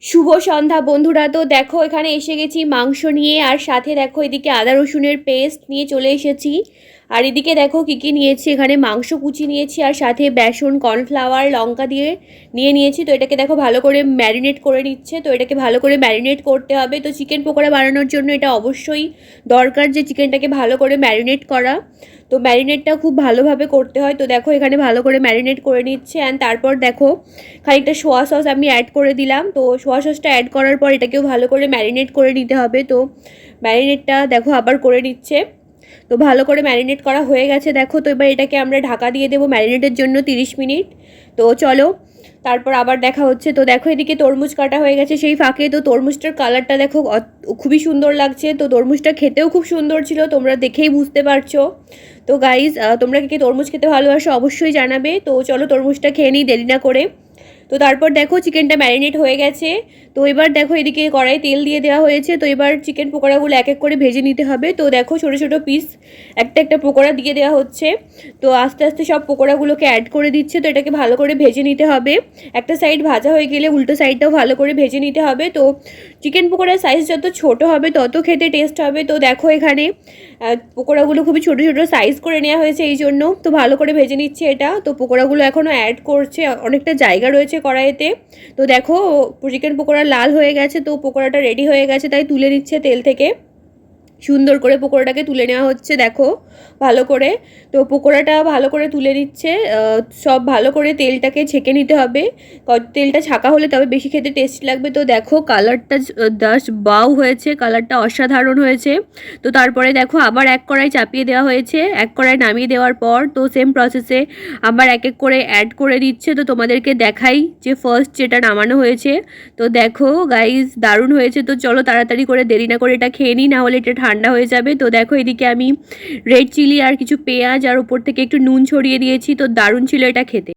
শুভ সন্ধ্যা বন্ধুরা। তো দেখো এখানে এসে গেছি মাংস নিয়ে, আর সাথে দেখো এদিকে আদা রসুনের পেস্ট নিয়ে চলে এসেছি। আর এদিকে দেখো কী কী নিয়েছি, এখানে মাংস কুচি নিয়েছি আর সাথে বেসন, কর্নফ্লাওয়ার, লঙ্কা দিয়ে নিয়েছি। তো এটাকে দেখো ভালো করে ম্যারিনেট করে নিচ্ছে। তো এটাকে ভালো করে ম্যারিনেট করতে হবে। তো চিকেন পকোড়া বানানোর জন্য এটা অবশ্যই দরকার যে চিকেনটাকে ভালো করে ম্যারিনেট করা। তো ম্যারিনেটটা খুব ভালোভাবে করতে হয়। তো দেখো এখানে ভালো করে ম্যারিনেট করে নিচ্ছে। অ্যান্ড তারপর দেখো খানিকটা সোয়া সস আমি অ্যাড করে দিলাম। তো সোয়া সসটা অ্যাড করার পর এটাকেও ভালো করে ম্যারিনেট করে নিতে হবে। তো ম্যারিনেটটা দেখো আবার করে নিচ্ছে। তো ভালো করে ম্যারিনেট করা হয়ে গেছে দেখো। তো এবার এটাকে আমরা ঢাকা দিয়ে দেবো ম্যারিনেটের জন্য 30 মিনিট। তো চলো তারপর আবার দেখা হচ্ছে। তো দেখো এদিকে তরমুজ কাটা হয়ে গেছে সেই ফাঁকে। তো তরমুজটার কালারটা দেখো খুবই সুন্দর লাগছে। তো তরমুজটা খেতেও খুব সুন্দর ছিল, তোমরা দেখেই বুঝতে পারছো। তো গাইজ তোমরা কি তরমুজ খেতে ভালোবাসো অবশ্যই জানাবে। তো চলো তরমুজটা খেয়ে নিই দেরি না করে। তো তারপর দেখো চিকেনটা ম্যারিনেট হয়ে গেছে। তো এবার দেখো এদিকে কড়াই তেল দিয়ে দেওয়া হয়েছে। তো এবার চিকেন পকোড়াগুলো এক এক করে ভেজে নিতে হবে। তো দেখো ছোটো ছোটো পিস একটা একটা পকোড়া দিয়ে দেওয়া হচ্ছে। তো আস্তে আস্তে সব পকোড়াগুলোকে অ্যাড করে দিচ্ছে। তো এটাকে ভালো করে ভেজে নিতে হবে। একটা সাইড ভাজা হয়ে গেলে উল্টো সাইডটাও ভালো করে ভেজে নিতে হবে। তো চিকেন পকোড়ার সাইজ যত ছোট হবে তত খেতে টেস্ট হবে। তো দেখো এখানে পকোড়াগুলো খুবই ছোটো ছোটো সাইজ করে নেওয়া হয়েছে এই জন্য। তো ভালো করে ভেজে নিচ্ছে এটা। তো পকোড়াগুলো এখনও অ্যাড করছে, অনেকটা জায়গা রয়েছে কড়াইতে। তো দেখো চিকেন পকোড়া লাল হয়ে গেছে। তো পকোড়াটা রেডি হয়ে গেছে, তাই তুলে নিচ্ছে তেল থেকে। সুন্দর করে পকোড়াটাকে তুলে নেওয়া হচ্ছে দেখো ভালো করে। তো পকোড়াটা ভালো করে তুলে নিচ্ছে। সব ভালো করে তেলটাকে ছেঁকে নিতে হবে। তেলটা ছাকা হলে তবে বেশি খেতে টেস্টি লাগবে। তো দেখো কালারটা জাস্ট বাউ হয়েছে, কালারটা অসাধারণ হয়েছে। তো তারপরে দেখো আবার এক কড়াই চাপিয়ে দেওয়া হয়েছে। এক কড়াই নামিয়ে দেওয়ার পর তো সেম প্রসেসে আবার এক এক করে অ্যাড করে দিচ্ছে। তো তোমাদেরকে দেখাই যে ফার্স্ট যেটা নামানো হয়েছে। তো দেখো গাইজ দারুণ হয়েছে। তো চলো তাড়াতাড়ি করে দেরি না করে এটা খেয়ে নিই, না হলে এটা ঠান্ডা হয়ে যাবে। তো দেখো এদিকে আমি রেড চিলি আর কিছু পেঁয়াজ আর উপর থেকে একটু নুন ছড়িয়ে দিয়েছি। তো দারুণ ছিল এটা খেতে।